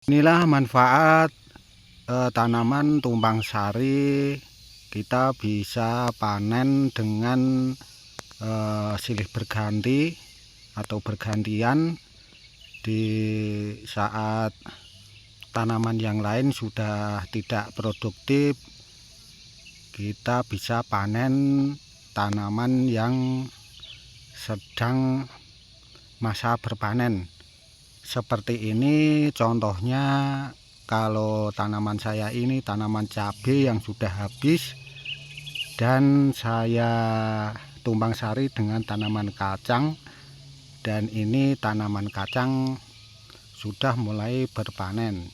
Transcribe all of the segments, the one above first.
Inilah manfaat tanaman tumpang sari. Kita bisa panen dengan silih berganti atau bergantian. Di saat tanaman yang lain sudah tidak produktif, kita bisa panen tanaman yang sedang masa berpanen. Seperti ini contohnya. Kalau tanaman saya ini tanaman cabai yang sudah habis, dan saya tumpang sari dengan tanaman kacang, dan ini tanaman kacang sudah mulai berpanen.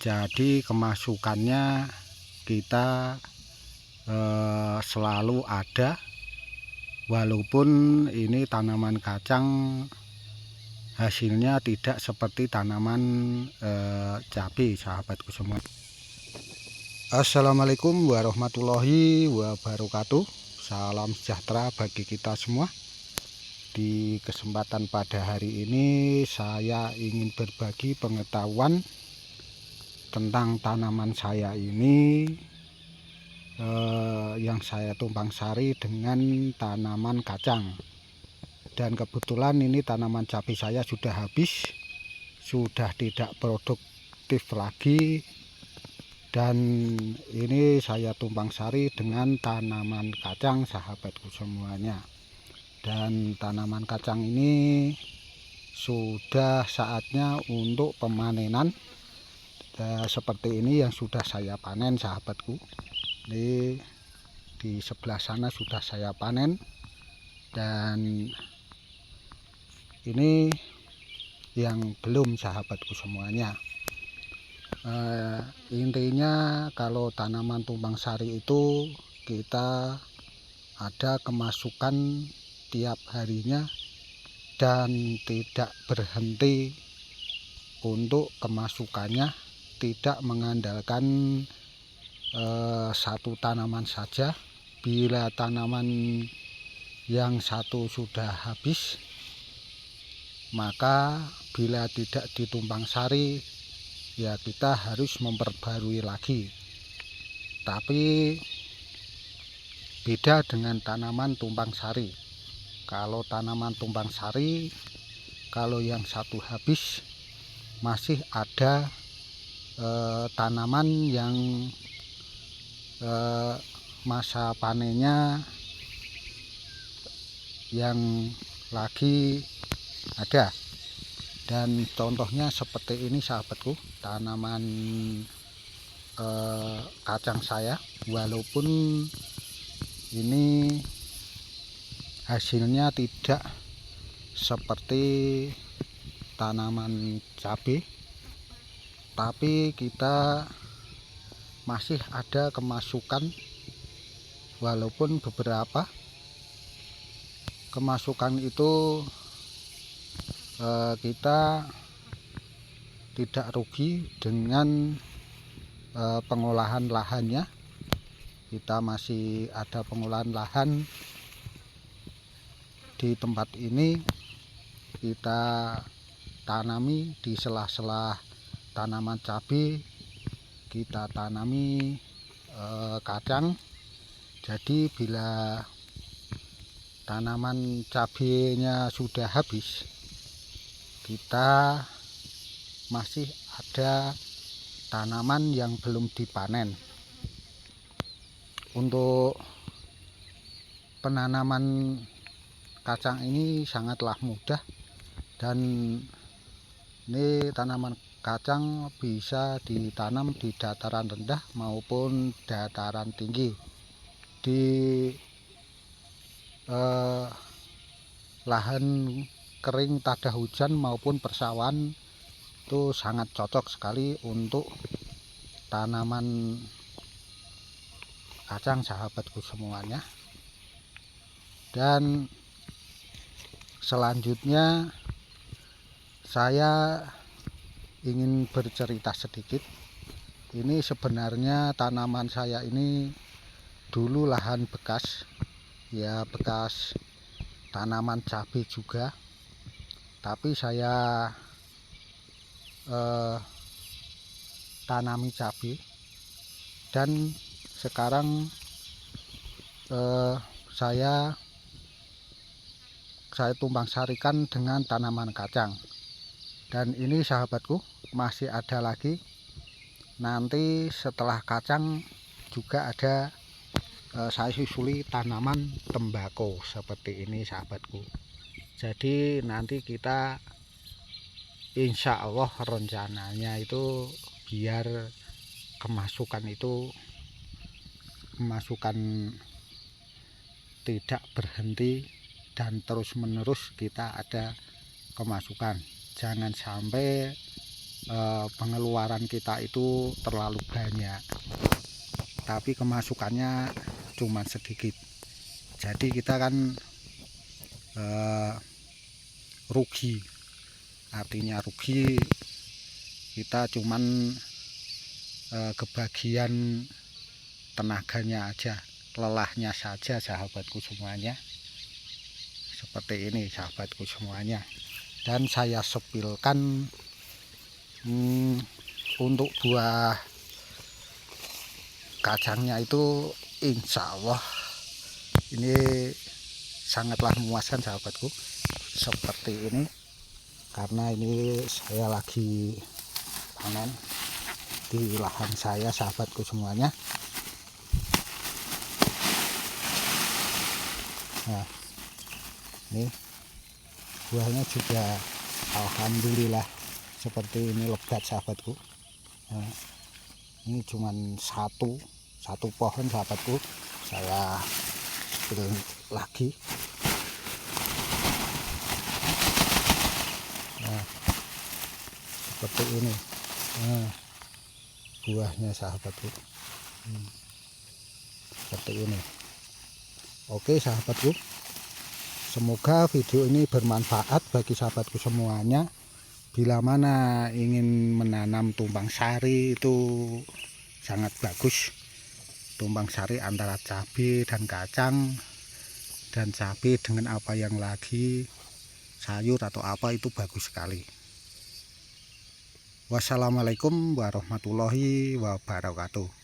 Jadi kemasukannya kita selalu ada, walaupun ini tanaman kacang hasilnya tidak seperti tanaman cabai, sahabatku semua. Assalamualaikum warahmatullahi wabarakatuh. Salam sejahtera bagi kita semua. Di kesempatan pada hari ini saya ingin berbagi pengetahuan tentang tanaman saya ini yang saya tumpang sari dengan tanaman kacang. Dan kebetulan ini tanaman cabai saya sudah habis, sudah tidak produktif lagi, dan ini saya tumpang sari dengan tanaman kacang, sahabatku semuanya. Dan tanaman kacang ini sudah saatnya untuk pemanenan. Seperti ini yang sudah saya panen, sahabatku. Ini di sebelah sana sudah saya panen, dan ini yang belum, sahabatku semuanya. Intinya kalau tanaman tumpang sari itu kita ada kemasukan tiap harinya dan tidak berhenti untuk kemasukannya, tidak mengandalkan satu tanaman saja. Bila tanaman yang satu sudah habis, maka bila tidak ditumpang sari, ya kita harus memperbarui lagi. Tapi beda dengan tanaman tumpang sari. Kalau tanaman tumpang sari, kalau yang satu habis, masih ada tanaman yang masa panennya yang lagi ada. Dan contohnya seperti ini, sahabatku, tanaman kacang saya. Walaupun ini hasilnya tidak seperti tanaman cabai, tapi kita masih ada kemasukan. Walaupun beberapa kemasukan itu kita tidak rugi dengan pengolahan lahannya. Kita masih ada pengolahan lahan di tempat ini. Kita tanami di sela-sela tanaman cabai, kita tanami kacang. Jadi bila tanaman cabainya sudah habis, kita masih ada tanaman yang belum dipanen. Untuk penanaman kacang ini sangatlah mudah, dan ini tanaman kacang bisa ditanam di dataran rendah maupun dataran tinggi. Di lahan kering tada hujan maupun persawahan itu sangat cocok sekali untuk tanaman kacang, sahabatku semuanya. Dan selanjutnya saya ingin bercerita sedikit. Ini sebenarnya tanaman saya ini dulu lahan bekas, ya bekas tanaman cabai juga. Tapi saya tanami cabai, dan sekarang saya tumpang sarikan dengan tanaman kacang. Dan ini sahabatku, masih ada lagi. Nanti setelah kacang juga ada saya susuli tanaman tembakau seperti ini sahabatku. Jadi nanti kita insya Allah rencananya itu biar kemasukan tidak berhenti dan terus menerus kita ada kemasukan. Jangan sampai pengeluaran kita itu terlalu banyak tapi kemasukannya cuma sedikit. Jadi kita kan rugi, artinya rugi, kita cuman kebagian tenaganya aja, lelahnya saja sahabatku semuanya. Seperti ini sahabatku semuanya. Dan saya sepilkan untuk buah kacangnya itu insya Allah ini sangatlah memuaskan sahabatku. Seperti ini, karena ini saya lagi panen di lahan saya sahabatku semuanya. Nah, ini buahnya juga alhamdulillah seperti ini, lebat sahabatku. Nah, ini cuman satu pohon sahabatku, saya ambil lagi. Nah, seperti ini. Nah, buahnya sahabatku seperti ini. Oke sahabatku, semoga video ini bermanfaat bagi sahabatku semuanya. Bila mana ingin menanam tumpang sari itu sangat bagus. Tumpang sari antara cabai dan kacang, dan cabai dengan apa yang lagi sayur atau apa, itu bagus sekali. Wassalamualaikum warahmatullahi wabarakatuh.